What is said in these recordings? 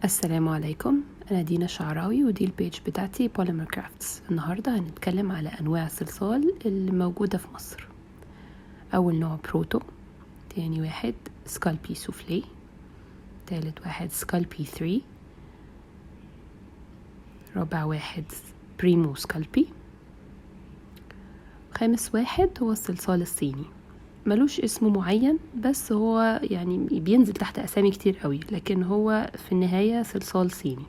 السلام عليكم، أنا دينا شعراوي ودي البيج بتاعتي بوليمر كرافتس. النهاردة هنتكلم على أنواع الصلصال اللي موجودة في مصر. أول نوع بروتو، تاني واحد سكالبي سوفلي، تالت واحد سكالبي 3، رابع واحد بريمو سكالبي، خامس واحد هو الصلصال الصيني. ملوش اسم معين، بس هو يعني بينزل تحت أسامي كتير قوي، لكن هو في النهاية صلصال صيني.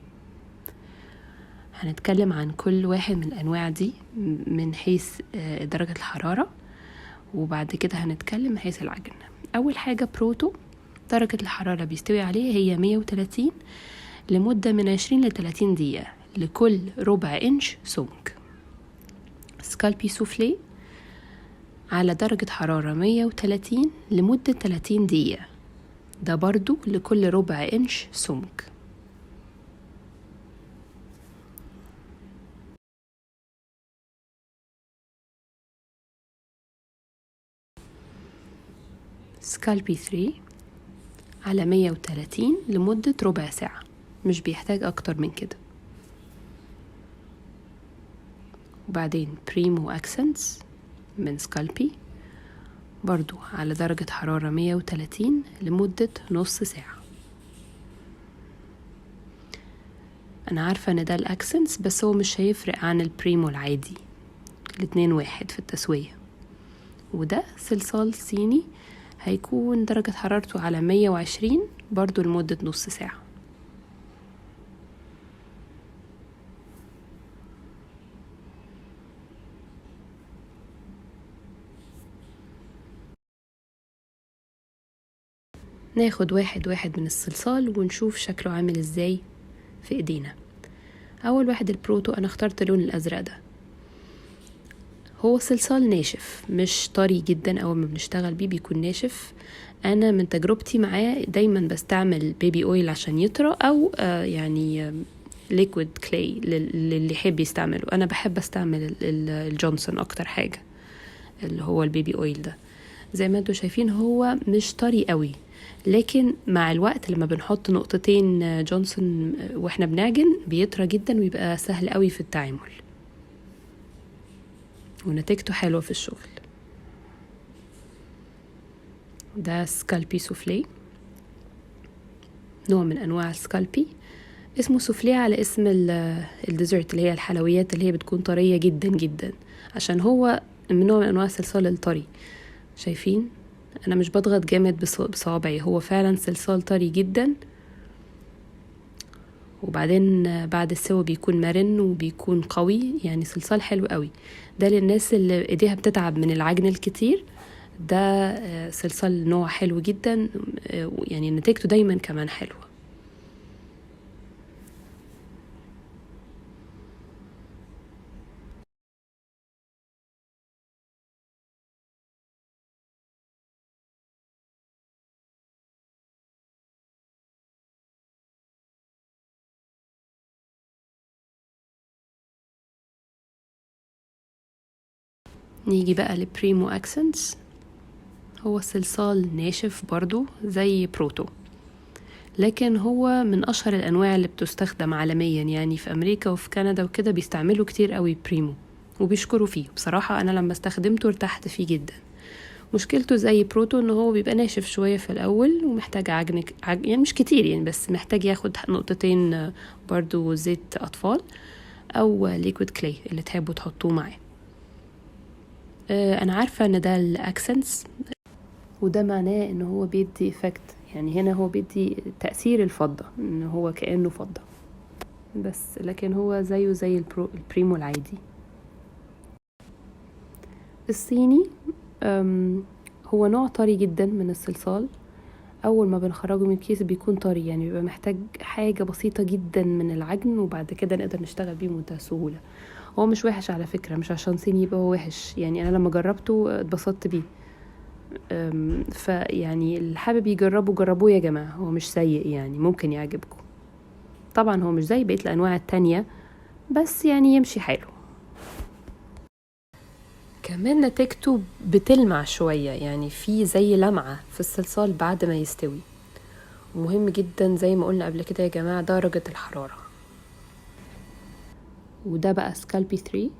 هنتكلم عن كل واحد من الأنواع دي من حيث درجة الحرارة، وبعد كده هنتكلم من حيث العجن. أول حاجة بروتو، درجة الحرارة بيستوي عليه هي 130 لمدة من 20 ل30 دقيقة لكل ربع إنش سمك. سكالبي سوفلي على درجة حرارة 130 لمدة 30 دقيقة، ده برضو لكل ربع إنش سمك. سكالبي 3 على 130 لمدة ربع ساعة، مش بيحتاج أكتر من كده. وبعدين بريمو أكسنتس من سكالبي برضو على درجة حرارة 130 لمدة نص ساعة. أنا عارفة إن ده الأكسنتس، بس هو مش هيفرق عن البريمو العادي، الاتنين واحد في التسوية. وده صلصال صيني هيكون درجة حرارته على 120 برضو لمدة نص ساعة. ناخد واحد واحد من الصلصال ونشوف شكله عامل ازاي في ايدينا. اول واحد البروتو، انا اخترت اللون الازرق ده. هو صلصال ناشف، مش طري جدا. اول ما بنشتغل بيه بيكون ناشف. انا من تجربتي معاه دايما بستعمل بيبي اويل عشان يطرى، او يعني ليكويد كلاي للي يحب يستعمله. انا بحب استعمل الجونسون اكتر حاجة، اللي هو البيبي اويل ده. زي ما انتوا شايفين هو مش طري قوي، لكن مع الوقت لما بنحط نقطتين جونسون واحنا بنعجن بيطرى جدا ويبقى سهل قوي في التعامل، ونتيجته حلوة في الشغل. ده سكالبي سوفلي، نوع من انواع السكالبي. اسمه سوفلي على اسم الديزرت، اللي هي الحلويات اللي هي بتكون طرية جدا جدا، عشان هو من نوع من انواع الصلصال الطري. شايفين انا مش بضغط جامد بصوابعي، هو فعلا صلصال طري جدا. وبعدين بعد السوا بيكون مرن وبيكون قوي، يعني صلصال حلو قوي. ده للناس اللي ايديها بتتعب من العجن الكتير. ده صلصال نوع حلو جدا، يعني نتيجته دايما كمان حلوة. نيجي بقى لبريمو اكسنتس. هو صلصال ناشف برضو زي بروتو، لكن هو من اشهر الانواع اللي بتستخدم عالميا، يعني في امريكا وفي كندا وكده بيستعملوا كتير قوي بريمو وبيشكروا فيه. بصراحة انا لما استخدمته ارتحت فيه جدا. مشكلته زي بروتو ان هو بيبقى ناشف شوية في الاول ومحتاج عجن يعني مش كتير يعني، بس محتاج ياخد نقطتين برضو زيت اطفال او ليكويد كلاي اللي تحبوا تحطوه معاه. انا عارفة ان ده الاكسنس، وده معناه ان هو بيدي افكت، يعني هنا هو بيدي تأثير الفضة، ان هو كأنه فضة بس، لكن هو زيه زي البريمو العادي. الصيني هو نوع طري جدا من الصلصال. اول ما بنخرجه من الكيس بيكون طري، يعني بيبقى محتاج حاجة بسيطة جدا من العجن، وبعد كده نقدر نشتغل بيه بمنتهى السهولة. هو مش وحش على فكرة، مش عشان صيني يبقى هو وحش، يعني انا لما جربته اتبسطت بيه. فيعني اللي حابب يجربه جربوه يا جماعة، هو مش سيء، يعني ممكن يعجبكم. طبعا هو مش زي بقية الانواع التانية، بس يعني يمشي حاله. كمان نتيجته بتلمع شوية، يعني في زي لمعة في الصلصال بعد ما يستوي. مهم جدا زي ما قلنا قبل كده يا جماعة درجة الحرارة. وده بقى سكالبي 3.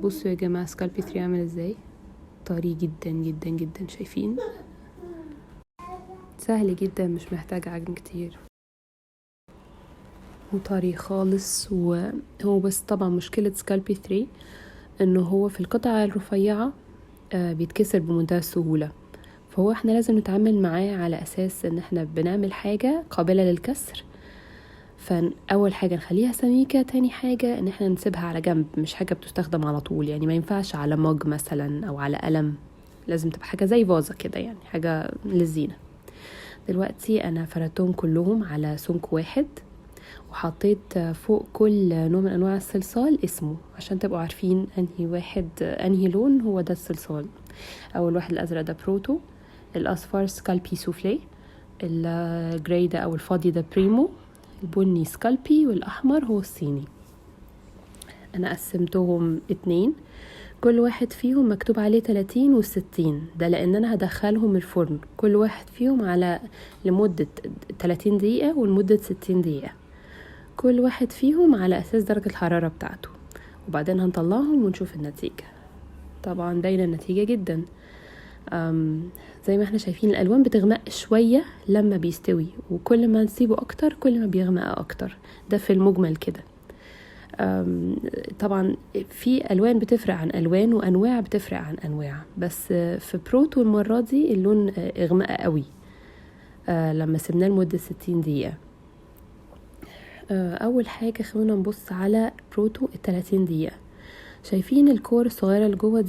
بصوا يا جماعة سكالبي 3 عامل ازاي، طري جدا جدا جدا، شايفين؟ سهل جدا، مش محتاج عجن كتير وطري خالص. وهو بس طبعا مشكلة سكالبي 3 انه هو في القطع الرفيعة بيتكسر بمنتهى السهولة، فهو احنا لازم نتعامل معاه على اساس ان احنا بنعمل حاجة قابلة للكسر. فاول حاجة نخليها سميكة، تاني حاجة ان احنا نسيبها على جنب، مش حاجة بتستخدم على طول، يعني ما ينفعش على مج مثلا او على قلم، لازم تبقى حاجة زي فازة كده، يعني حاجة للزينة. دلوقتي انا فردتهم كلهم على سمك واحد، وحطيت فوق كل نوع من انواع الصلصال اسمه عشان تبقوا عارفين انهي واحد انهي لون هو ده الصلصال. اول واحد الازرق ده بروتو، الاصفر سكالبي سوفلي، الجراي ده او الفاضي ده بريمو، البني سكالبي، والاحمر هو الصيني. انا قسمتهم 2، كل واحد فيهم مكتوب عليه 30 و60، ده لان انا هدخلهم الفرن كل واحد فيهم على لمدة 30 دقيقة ولمدة 60 دقيقة، كل واحد فيهم على اساس درجة الحرارة بتاعته، وبعدين هنطلعهم ونشوف النتيجة. طبعا باينة النتيجة جدا. زي ما احنا شايفين الالوان بتغمق شوية لما بيستوي، وكل ما نسيبه اكتر كل ما بيغمق اكتر، ده في المجمل كده. طبعا في الوان بتفرق عن الوان، وانواع بتفرق عن انواع، بس في بروتو المرة دي اللون اغمق قوي لما سيبناه لمدة 60 دقيقة. اول حاجة خلونا نبص على بروتو 30 دقيقة. شايفين الكور الصغيرة اللي جوه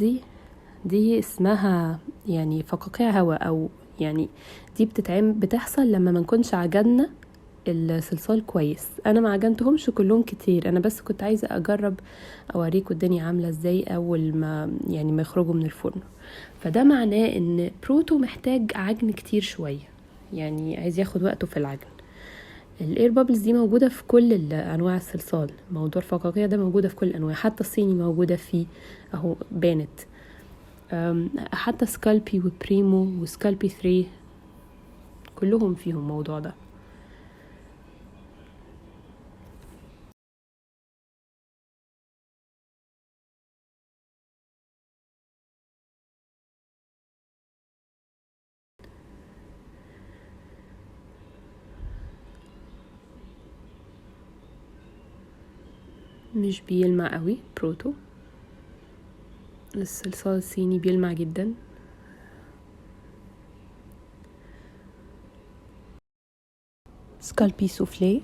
دي اسمها يعني فقاقيع هواء، او يعني دي بتحصل لما ما نكونش عجننا الصلصال كويس. انا ما عجنتهمش كلهم كتير، انا بس كنت عايزة اجرب اوريكم الدنيا عاملة ازاي اول ما يعني ما يخرجوا من الفرن. فده معناه ان بروتو محتاج عجن كتير شوية، يعني عايز ياخد وقته في العجن. الاير بابلز دي موجودة في كل انواع الصلصال، موضوع الفقاقيع ده موجودة في كل الانواع، حتى الصيني موجودة فيه اهو بانت. حتى سكالبي وبريمو وسكالبي 3 كلهم فيهم الموضوع ده. مش بيلمع قوي بروتو، الصلصال الصيني بيلمع جدا. سكالبي سوفلي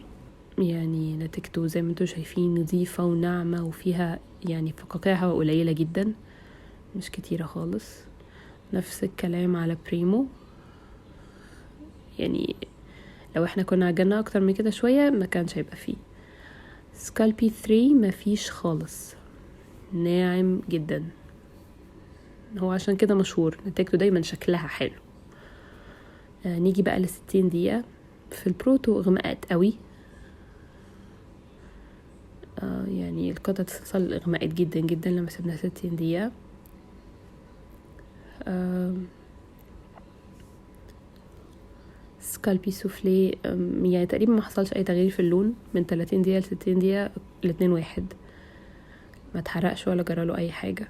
يعني نتيجته زي ما انتوا شايفين نظيفة وناعمة، وفيها يعني فقاقيع هواء قليلة جدا، مش كتيرة خالص. نفس الكلام على بريمو، يعني لو احنا كنا عجلنا اكتر من كده شوية ما كانش هيبقى فيه. سكالبي 3 مفيش خالص، ناعم جدا، هو عشان كده مشهور، نتيجته دايما شكلها حلو. نيجي بقى ل60 دقيقة. في البروتو غمقت قوي، يعني القطعة الصلصال غمقت جدا جدا لما سيبنا 60 دقيقة. سكالبي سوفلي يعني تقريبا ما حصلش اي تغيير في اللون من 30 دقيقة ل60 دقيقة، الاتنين واحد، ما اتحرقش ولا جراله اي حاجة.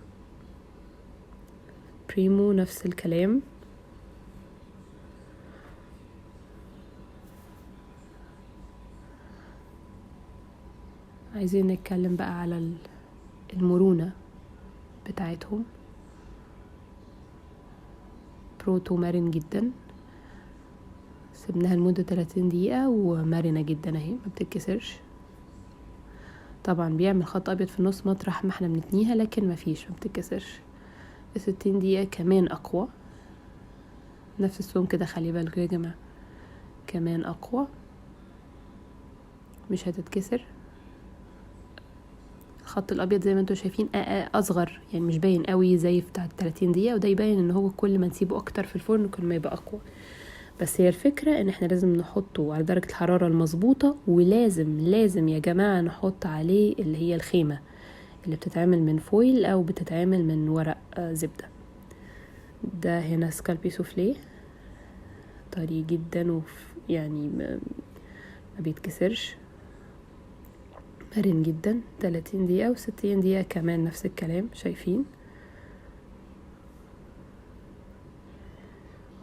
بريمو نفس الكلام. عايزين نتكلم بقى على المرونة بتاعتهم. بروتو مرن جدا، سيبناها لمدة 30 دقيقة ومرنة جدا اهي، ما بتتكسرش. طبعا بيعمل خط ابيض في النص مطرح ما احنا بنتنيها، لكن ما فيش، ما بتتكسرش. 60 دقيقة كمان اقوى، نفس السوم كده، خلي بالكوا يا جماعة، كمان اقوى، مش هتتكسر. الخط الابيض زي ما انتوا شايفين اصغر، يعني مش باين قوي زي بتاع 30 دقيقة، وده يبين ان هو كل ما نسيبه اكتر في الفرن كل ما يبقى اقوى. بس هي الفكرة ان احنا لازم نحطه على درجة الحرارة المظبوطة، ولازم لازم يا جماعة نحط عليه اللي هي الخيمة اللي بتتعمل من فويل او بتتعمل من ورق زبدة. ده هنا سكالبي سوفلي، طري جدا يعني ما بيتكسرش، مرن جدا. 30 دقيقة و60 دقيقة كمان نفس الكلام. شايفين؟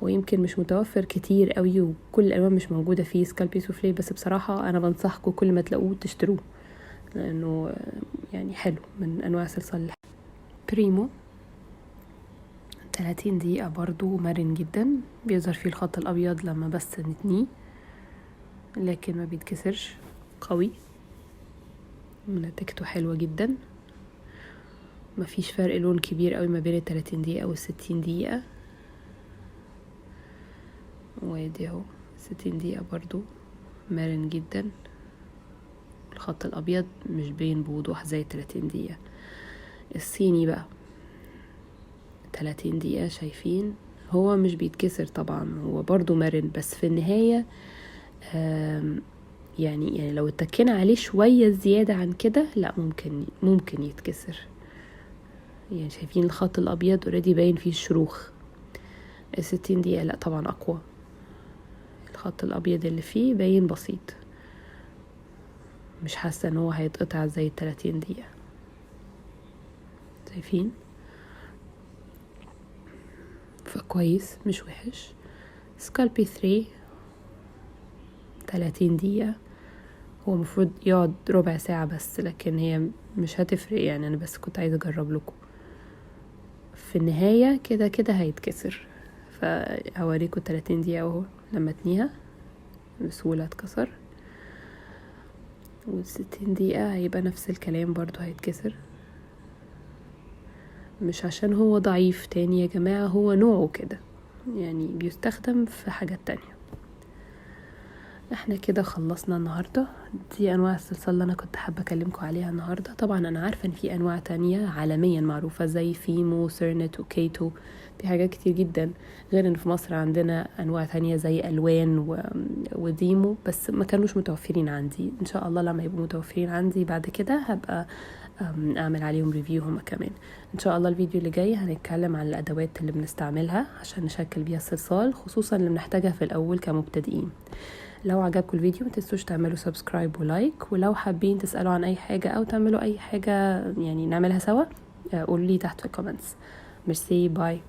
ويمكن مش متوفر كتير قوي وكل الالوان مش موجودة فيه سكالبي سوفلي، بس بصراحة انا بنصحكم كل ما تلاقوه تشتروه لانه يعني حلو، من انواع الصلصال. بريمو 30 دقيقة برضو، مرن جدا، بيظهر فيه الخط الابيض لما بس نتنيه لكن ما بيتكسرش، قوي، نتيجته حلوة جدا. مفيش فرق لون كبير قوي ما بين 30 دقيقة وال60 دقيقة. وادي اهو 60 دقيقة برضو، مرن جدا، الخط الابيض مش باين بوضوح زي 30 دقيقة. الصيني بقى 30 دقيقة، شايفين؟ هو مش بيتكسر طبعا، هو برضو مرن، بس في النهاية يعني لو اتكينا عليه شوية زيادة عن كده لا ممكن يتكسر. يعني شايفين الخط الابيض اوريدي باين فيه الشروخ. 60 دقيقة لا طبعا اقوى، الخط الابيض اللي فيه باين بسيط، مش حاسة ان هو هيتقطع زي 30 دقيقة. شايفين؟ فكويس، مش وحش. سكالبي 3 30 دقيقة، هو المفروض يقعد ربع ساعة بس، لكن هي مش هتفرق يعني، انا بس كنت عايزة اجرب لكم. في النهاية كده كده هيتكسر، فهوريكم 30 دقيقة اهو لما اتنيها بسهولة اتكسر، و60 دقيقة هيبقى نفس الكلام برضو هيتكسر. مش عشان هو ضعيف تاني يا جماعة، هو نوعه كده يعني بيستخدم في حاجات تانية. احنا كده خلصنا النهاردة. دي انواع الصلصال اللي انا كنت حابة اكلمكم عليها النهاردة. طبعا انا عارفة ان في انواع تانية عالميا معروفة زي فيمو، سيرنت وكيتو، في حاجات كتير جدا، غير ان في مصر عندنا انواع تانية زي الوان وديمو، بس ما كانوش متوفرين عندي. ان شاء الله لما يبقوا متوفرين عندي بعد كده هبقى اعمل عليهم ريفيو هما كمان. ان شاء الله الفيديو اللي جاي هنتكلم عن الادوات اللي بنستعملها عشان نشكل بيها الصلصال، خصوصا اللي بنحتاجها في الاول كمبتدئين. لو عجبكم الفيديو متنسوش تعملوا سبسكرايب ولايك، ولو حابين تسألوا عن اي حاجة او تعملوا اي حاجة يعني نعملها سوا قولوا لي تحت في الكومنتس. ميرسي، باي.